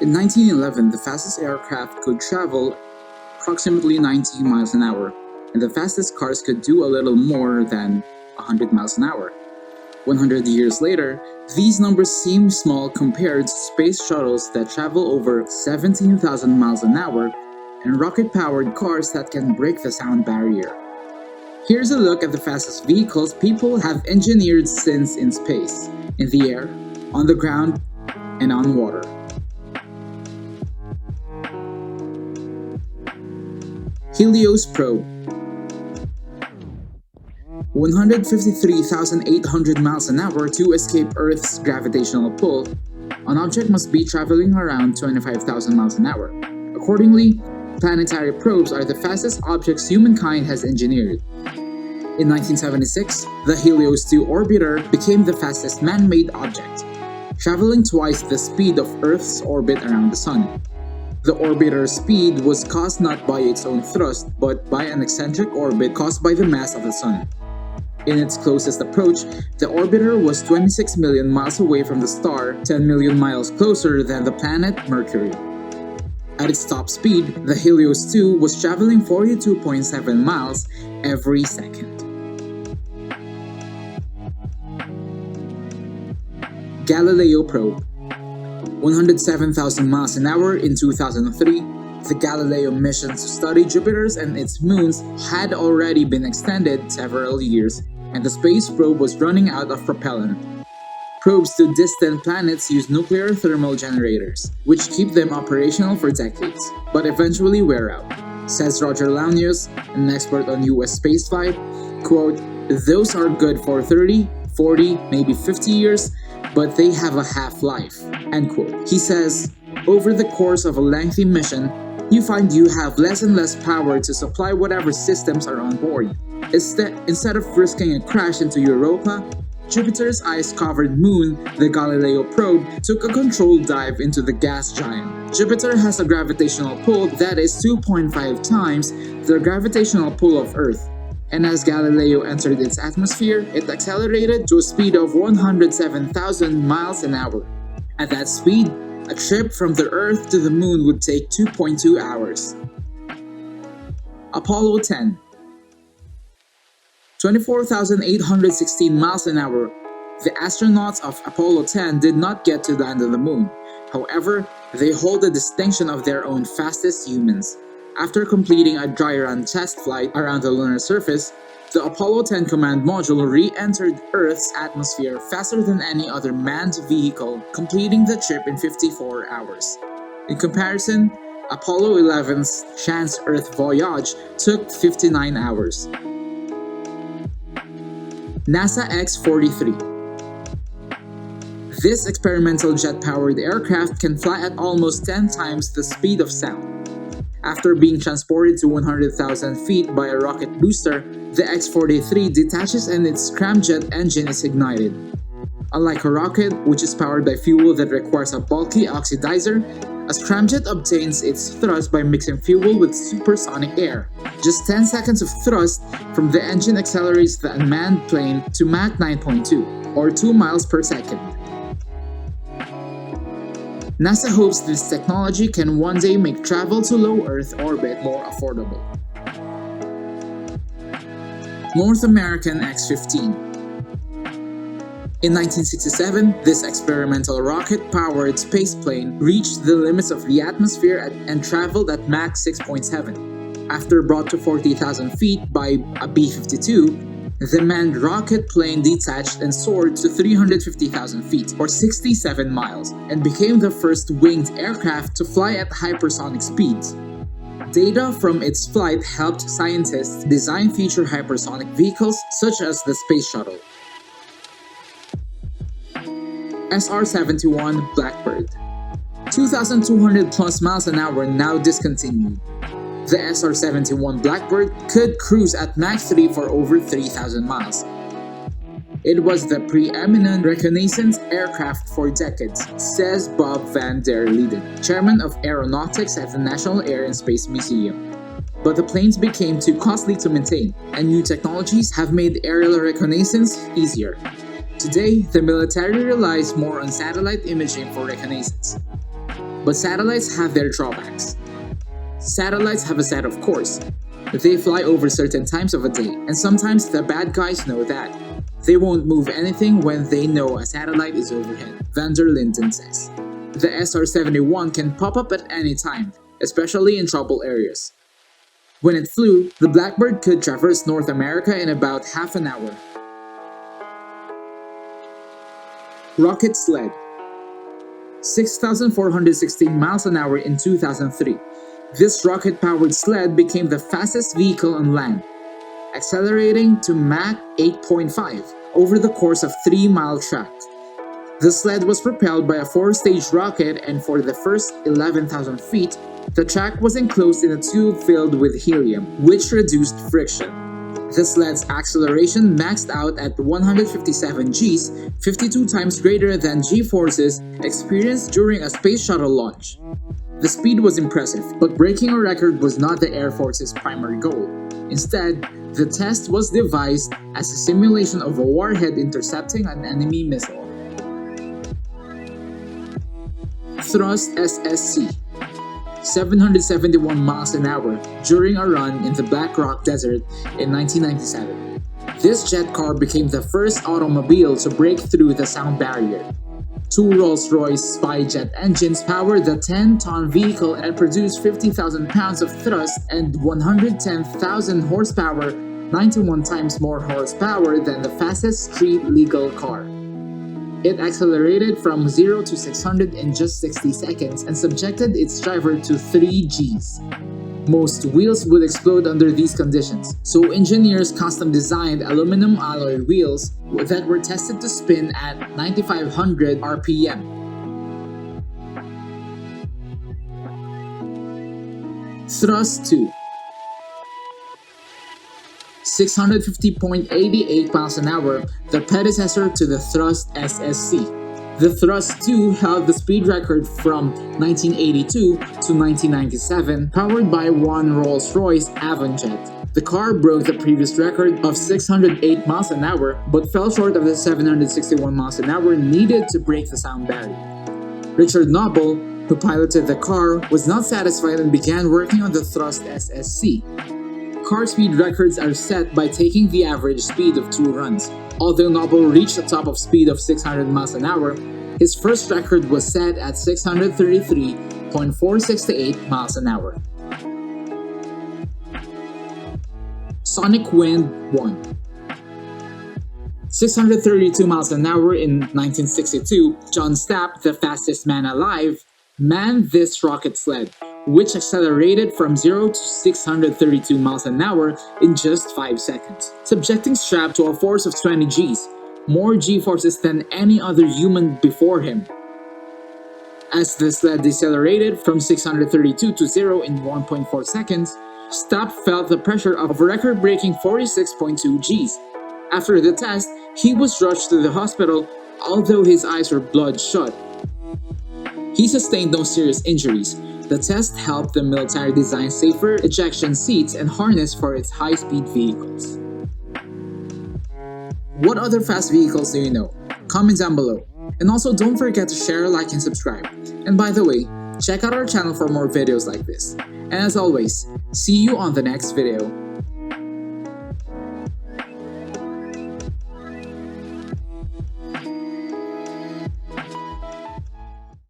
In 1911, the fastest aircraft could travel approximately 90 miles an hour, and the fastest cars could do a little more than 100 miles an hour. 100 years later, these numbers seem small compared to space shuttles that travel over 17,000 miles an hour and rocket-powered cars that can break the sound barrier. Here's a look at the fastest vehicles people have engineered since in space, in the air, on the ground, and on water. Helios probe. 153,800 miles an hour to escape Earth's gravitational pull. An object must be traveling around 25,000 miles an hour. Accordingly, planetary probes are the fastest objects humankind has engineered. In 1976, the Helios 2 orbiter became the fastest man-made object, traveling twice the speed of Earth's orbit around the Sun. The orbiter's speed was caused not by its own thrust, but by an eccentric orbit caused by the mass of the Sun. In its closest approach, the orbiter was 26 million miles away from the star, 10 million miles closer than the planet Mercury. At its top speed, the Helios 2 was traveling 42.7 miles every second. Galileo probe. 107,000 miles an hour in 2003, the Galileo mission to study Jupiter and its moons had already been extended several years, and the space probe was running out of propellant. Probes to distant planets use nuclear thermal generators, which keep them operational for decades, but eventually wear out. Says Roger Launius, an expert on US spaceflight, quote, "Those are good for 30, 40, maybe 50 years, but they have a half-life," end quote. He says, over the course of a lengthy mission, you find you have less and less power to supply whatever systems are on board. Instead of risking a crash into Europa, Jupiter's ice-covered moon, the Galileo probe, took a controlled dive into the gas giant. Jupiter has a gravitational pull that is 2.5 times the gravitational pull of Earth, and as Galileo entered its atmosphere, it accelerated to a speed of 107,000 miles an hour. At that speed, a trip from the Earth to the Moon would take 2.2 hours. Apollo 10. 24,816 miles an hour. The astronauts of Apollo 10 did not get to land on the Moon. However, they hold the distinction of their own fastest humans. After completing a dry run test flight around the lunar surface, the Apollo 10 command module re-entered Earth's atmosphere faster than any other manned vehicle, completing the trip in 54 hours. In comparison, Apollo 11's Chance Earth voyage took 59 hours. NASA X-43. This experimental jet-powered aircraft can fly at almost 10 times the speed of sound. After being transported to 100,000 feet by a rocket booster, the X-43 detaches and its scramjet engine is ignited. Unlike a rocket, which is powered by fuel that requires a bulky oxidizer, a scramjet obtains its thrust by mixing fuel with supersonic air. Just 10 seconds of thrust from the engine accelerates the unmanned plane to Mach 9.2, or 2 miles per second. NASA hopes this technology can one day make travel to low Earth orbit more affordable. North American X-15. In 1967, this experimental rocket-powered spaceplane reached the limits of the atmosphere and traveled at Mach 6.7. After brought to 40,000 feet by a B-52, the manned rocket plane detached and soared to 350,000 feet, or 67 miles, and became the first winged aircraft to fly at hypersonic speeds. Data from its flight helped scientists design future hypersonic vehicles such as the Space Shuttle. SR-71 Blackbird. 2,200 plus miles an hour now discontinued. The SR-71 Blackbird could cruise at Mach 3 for over 3,000 miles. It was the preeminent reconnaissance aircraft for decades, says Bob Van der Leden, chairman of aeronautics at the National Air and Space Museum. But the planes became too costly to maintain, and new technologies have made aerial reconnaissance easier. Today, the military relies more on satellite imaging for reconnaissance. But satellites have their drawbacks. Satellites have a set of course. They fly over certain times of a day, and sometimes the bad guys know that. They won't move anything when they know a satellite is overhead, Van der Linden says. The SR-71 can pop up at any time, especially in trouble areas. When it flew, the Blackbird could traverse North America in about half an hour. Rocket sled. 6,416 miles an hour in 2003. This rocket-powered sled became the fastest vehicle on land, accelerating to Mach 8.5 over the course of 3-mile track. The sled was propelled by a 4-stage rocket, and for the first 11,000 feet, the track was enclosed in a tube filled with helium, which reduced friction. The sled's acceleration maxed out at 157 Gs, 52 times greater than G-forces experienced during a space shuttle launch. The speed was impressive, but breaking a record was not the Air Force's primary goal. Instead, the test was devised as a simulation of a warhead intercepting an enemy missile. Thrust SSC. 771 miles an hour during a run in the Black Rock Desert in 1997. This jet car became the first automobile to break through the sound barrier. 2 Rolls-Royce spy jet engines powered the 10-ton vehicle and produced 50,000 pounds of thrust and 110,000 horsepower, 91 times more horsepower than the fastest street-legal car. It accelerated from 0 to 600 in just 60 seconds and subjected its driver to 3 Gs. Most wheels would explode under these conditions, so engineers custom-designed aluminum alloy wheels that were tested to spin at 9,500 RPM. Thrust 2. 650.88 miles an hour, the predecessor to the Thrust SSC. The Thrust 2 held the speed record from 1982 to 1997, powered by 1 Rolls-Royce Avonjet. The car broke the previous record of 608 miles an hour, but fell short of the 761 miles an hour needed to break the sound barrier. Richard Noble, who piloted the car, was not satisfied and began working on the Thrust SSC. Car speed records are set by taking the average speed of 2 runs. Although Noble reached a top of speed of 600 miles an hour, his first record was set at 633.468 miles an hour. Sonic Wind 1. 632 miles an hour in 1962, John Stapp, the fastest man alive, manned this rocket sled, which accelerated from 0 to 632 miles an hour in just 5 seconds, subjecting Stapp to a force of 20 Gs, more G-forces than any other human before him. As the sled decelerated from 632 to 0 in 1.4 seconds, Stapp felt the pressure of a record-breaking 46.2 Gs. After the test, he was rushed to the hospital, although his eyes were bloodshot. He sustained no serious injuries. The test helped the military design safer ejection seats and harness for its high-speed vehicles. What other fast vehicles do you know? Comment down below. And also don't forget to share, like, and subscribe. And by the way, check out our channel for more videos like this. And as always, see you on the next video.